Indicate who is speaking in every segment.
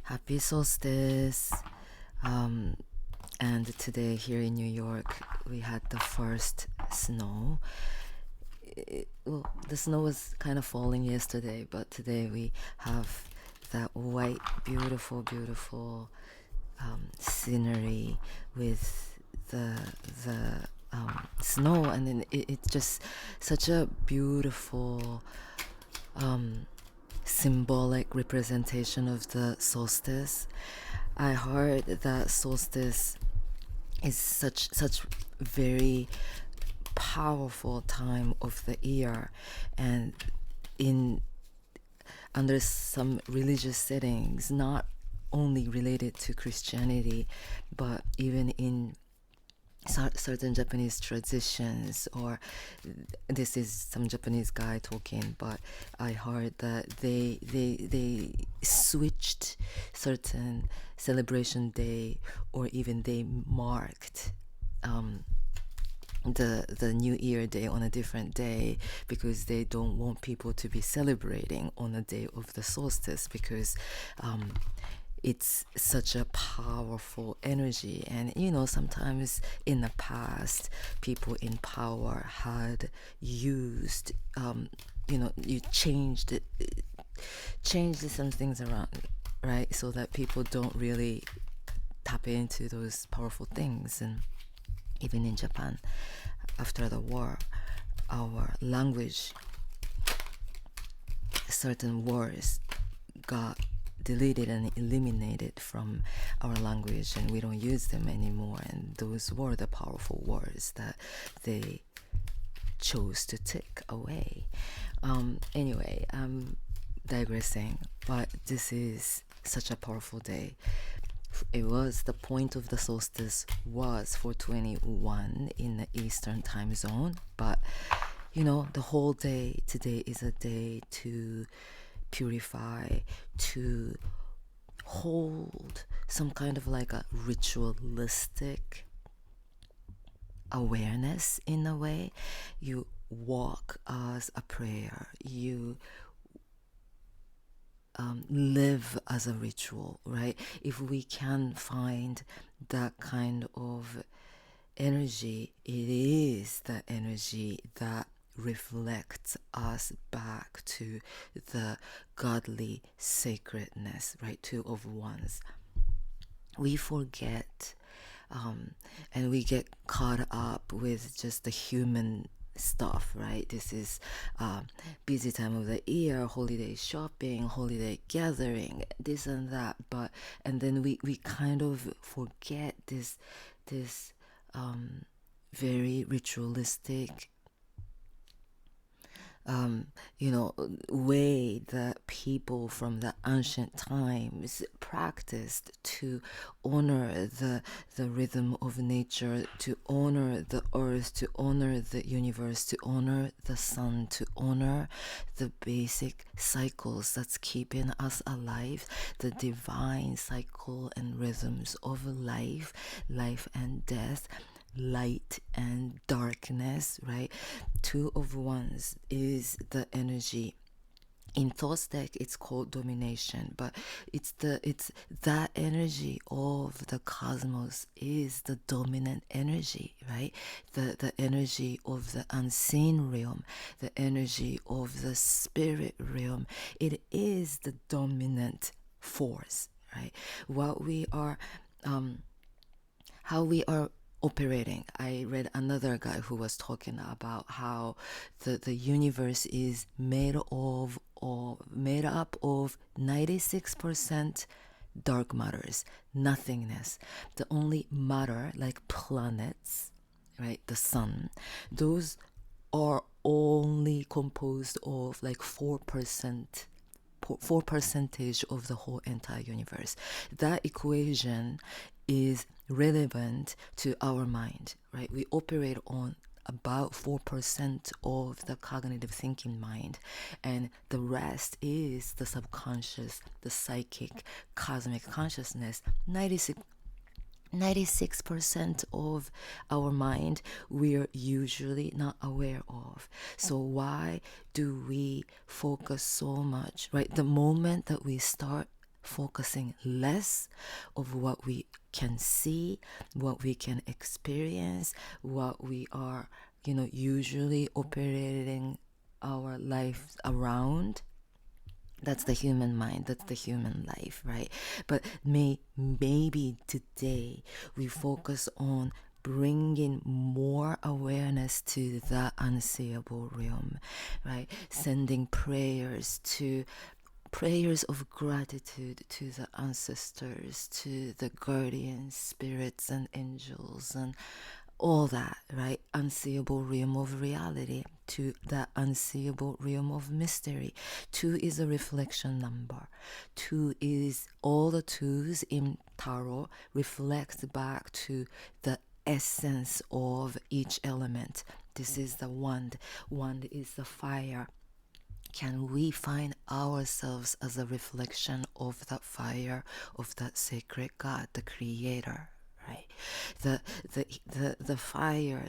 Speaker 1: Happy solstice. Um, and today here in New York, we had the first snow. The snow was kind of falling yesterday, but today we have that white, beautiful, beautiful scenery with the snow, and then it's just such a beautiful symbolic representation of the solstice. I heard that solstice is such very powerful time of the year, and in under some religious settings, not only related to Christianity, but even in certain Japanese traditions, or this is some Japanese guy talking, but I heard that they switched certain celebration day, or even they marked the New Year day on a different day, because they don't want people to be celebrating on the day of the solstice, because it's such a powerful energy. And sometimes in the past, people in power had used you changed some things around, right, so that people don't really tap into those powerful things. And even in Japan, after the war, our language, certain words got deleted and eliminated from our language, and we don't use them anymore. And those were the powerful words that they chose to take away. Anyway, I'm digressing, but this is such a powerful day. It was the point of the solstice was 4:21 in the Eastern time zone, but the whole day today is a day to purify, to hold some kind of like a ritualistic awareness. In a way, you walk as a prayer, you live as a ritual, right? If we can find that kind of energy, it is the energy that reflects us back to the godly sacredness, right? Two of Ones. We forget, and we get caught up with just the human stuff, right? This is busy time of the year, holiday shopping, holiday gathering, this and that, and then we kind of forget this very ritualistic way that people from the ancient times practiced to honor the rhythm of nature, to honor the earth, to honor the universe, to honor the sun, to honor the basic cycles that's keeping us alive, the divine cycle and rhythms of life and death, light and darkness, right? Two of Wands is the energy. In Thoth deck, it's called domination, but it's that energy of the cosmos is the dominant energy, right? The energy of the unseen realm, the energy of the spirit realm. It is the dominant force, right? What we are, how we are operating. I read another guy who was talking about how the universe is made up of 96% dark matters, nothingness. The only matter, like planets, right, the sun, those are only composed of like 4% of the whole entire universe. That equation is relevant to our mind, right? We operate on about 4% of the cognitive thinking mind, and the rest is the subconscious, the psychic, cosmic consciousness. 96% of our mind we're usually not aware of. So why do we focus so much, right? The moment that we start focusing less of what we can see, what we can experience, what we are, usually operating our lives around. That's the human mind, that's the human life, right? But maybe today we focus on bringing more awareness to the unseeable realm, right? Sending prayers of gratitude to the ancestors, to the guardian spirits and angels and all that, right? Unseeable realm of reality to the unseeable realm of mystery. 2 is a reflection number. 2 is all the 2s in tarot reflect back to the essence of each element. This is the wand. Wand is the fire. Can we find ourselves as a reflection of that fire, of that sacred God, the creator, right? The fire,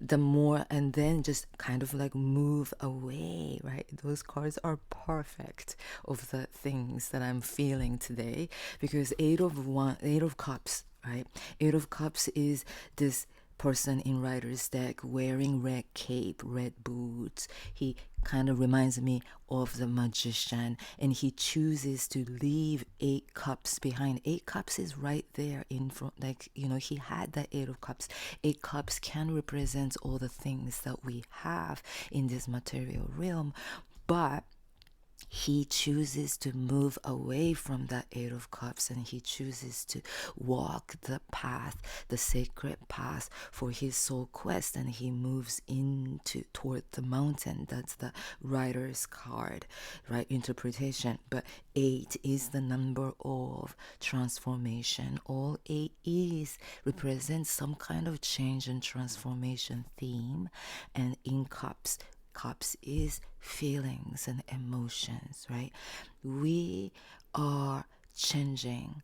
Speaker 1: the more, and then just kind of like move away, right? Those cards are perfect of the things that I'm feeling today, because Eight of Cups, right? Eight of Cups is this person in Rider's deck wearing red cape, red boots. He kind of reminds me of the magician, and he chooses to leave 8 cups behind. 8 cups is right there in front, he had that 8 of cups. 8 cups can represent all the things that we have in this material realm, but he chooses to move away from that 8 of cups, and he chooses to walk the path, the sacred path for his soul quest, and he moves toward the mountain. That's the Rider's card, right? Interpretation. But 8 is the number of transformation. All 8 represents some kind of change and transformation theme, and in cups is feelings and emotions, right? We are changing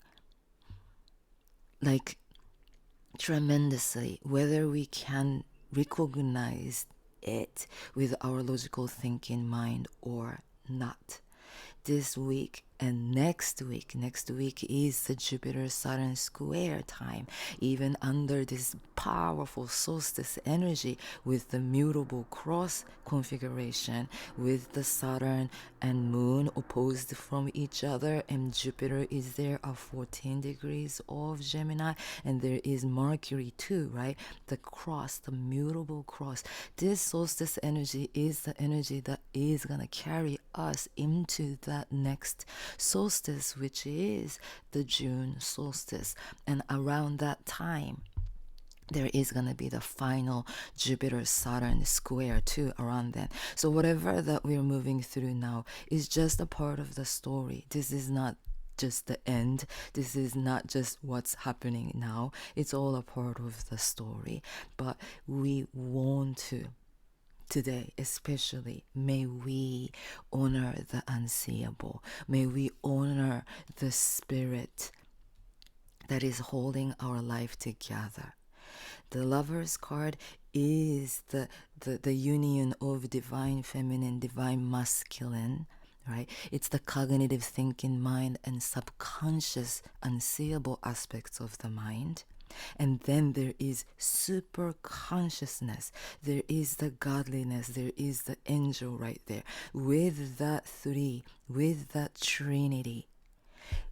Speaker 1: tremendously, whether we can recognize it with our logical thinking mind or not. This week and next week is the Jupiter-Saturn square time, even under this powerful solstice energy with the mutable cross configuration, with the Saturn and Moon opposed from each other, and Jupiter is there at 14 degrees of Gemini, and there is Mercury too, right? The cross, the mutable cross. This solstice energy is the energy that is gonna carry us into that next solstice, which is the June solstice. And around that time, there is going to be the final Jupiter-Saturn square too around then. So whatever that we're moving through now is just a part of the story. This is not just the end. This is not just what's happening now. It's all a part of the story. But we want to, today especially, may we honor the unseeable. May we honor the spirit that is holding our life together. The Lover's card is the union of divine feminine, divine masculine, right? It's the cognitive thinking mind and subconscious unseeable aspects of the mind. And then there is super consciousness. There is the godliness. There is the angel right there. With that 3, with that trinity,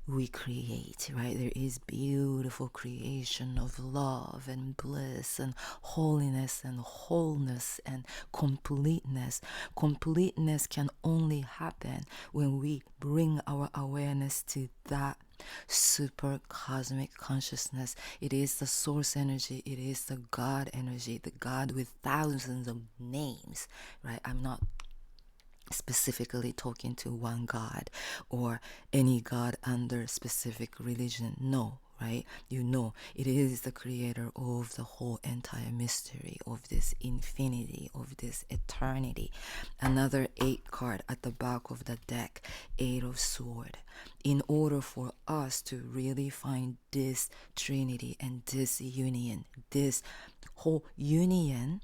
Speaker 1: we create, right? There is beautiful creation of love and bliss and holiness and wholeness and completeness. Completeness can only happen when we bring our awareness to that super cosmic consciousness. It is the source energy. It is the God energy, the God with thousands of names, right? I'm not specifically talking to one God or any God under specific religion. No, right? It is the creator of the whole entire mystery of this infinity, of this eternity. Another 8 card at the back of the deck, 8 of Sword. In order for us to really find this trinity and this union, this whole union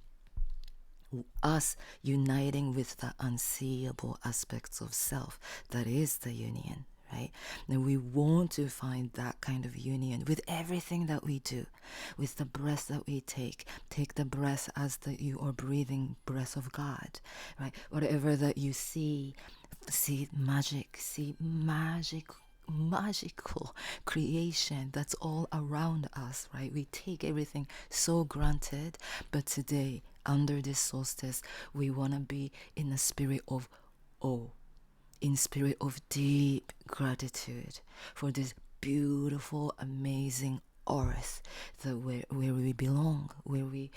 Speaker 1: us uniting with the unseeable aspects of self that is the union, right? And we want to find that kind of union with everything that we do, with the breath that we take the breath as that you are breathing breath of God, right? Whatever that you see magical creation that's all around us, right? We take everything so granted, but today under this solstice we want to be in a spirit of awe, in spirit of deep gratitude for this beautiful amazing earth, that where we belong, where we,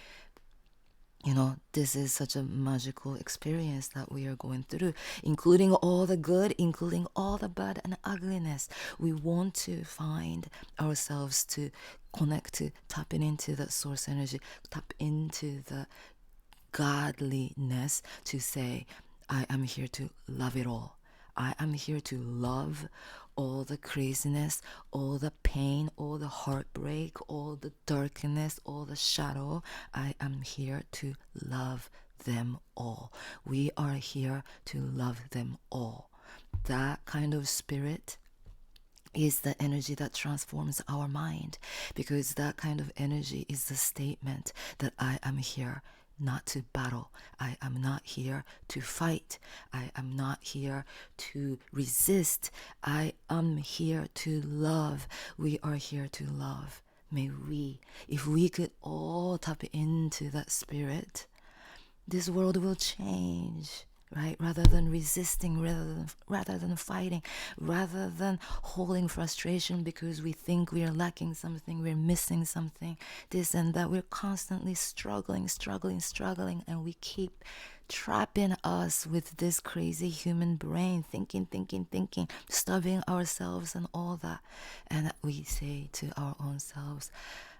Speaker 1: this is such a magical experience that we are going through, including all the good, including all the bad and ugliness. We want to find ourselves to connect to, tapping into that source energy, tap into the godliness to say, I am here to love it all. I am here to love all the craziness, all the pain, all the heartbreak, all the darkness, all the shadow. I am here to love them all. We are here to love them all. That kind of spirit is the energy that transforms our mind, because that kind of energy is the statement that I am here not to battle. I am not here to fight. I am not here to resist. I am here to love. We are here to love. May we, if we could all tap into that spirit, this world will change, right? Rather than resisting, rather than fighting, rather than holding frustration because we think we are lacking something, we're missing something, this and that. We're constantly struggling, and we keep trapping us with this crazy human brain, thinking, starving ourselves and all that. And we say to our own selves,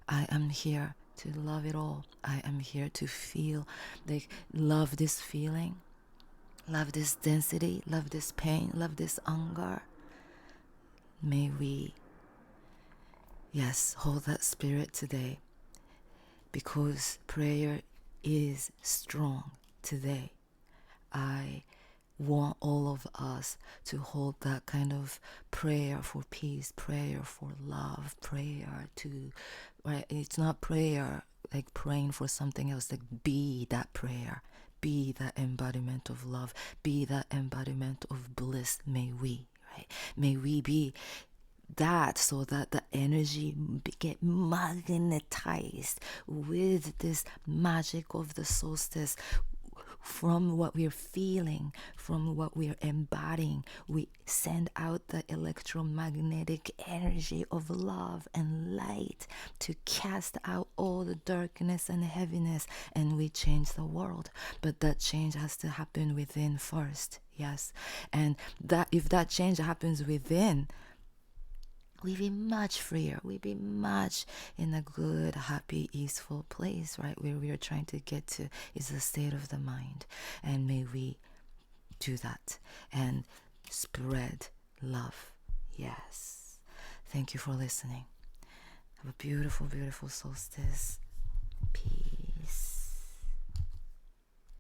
Speaker 1: I am here to love it all. I am here to feel, like, love this feeling, love this density, love this pain, love this anger. May we, yes, hold that spirit today, because prayer is strong today. I want all of us to hold that kind of prayer for peace, prayer for love, prayer to, right? It's not prayer like praying for something else, like be that prayer, be that embodiment of love, be that embodiment of bliss. May we, right? May we be that, so that the energy get magnetized with this magic of the solstice. From what we're feeling, from what we're embodying, we send out the electromagnetic energy of love and light to cast out all the darkness and heaviness, and we change the world. But that change has to happen within first, yes. And that, if that change happens within, we'd be much freer. We'd be much in a good, happy, easeful place, right? Where we are trying to get to is the state of the mind. And may we do that and spread love. Yes. Thank you for listening. Have a beautiful, beautiful solstice. Peace.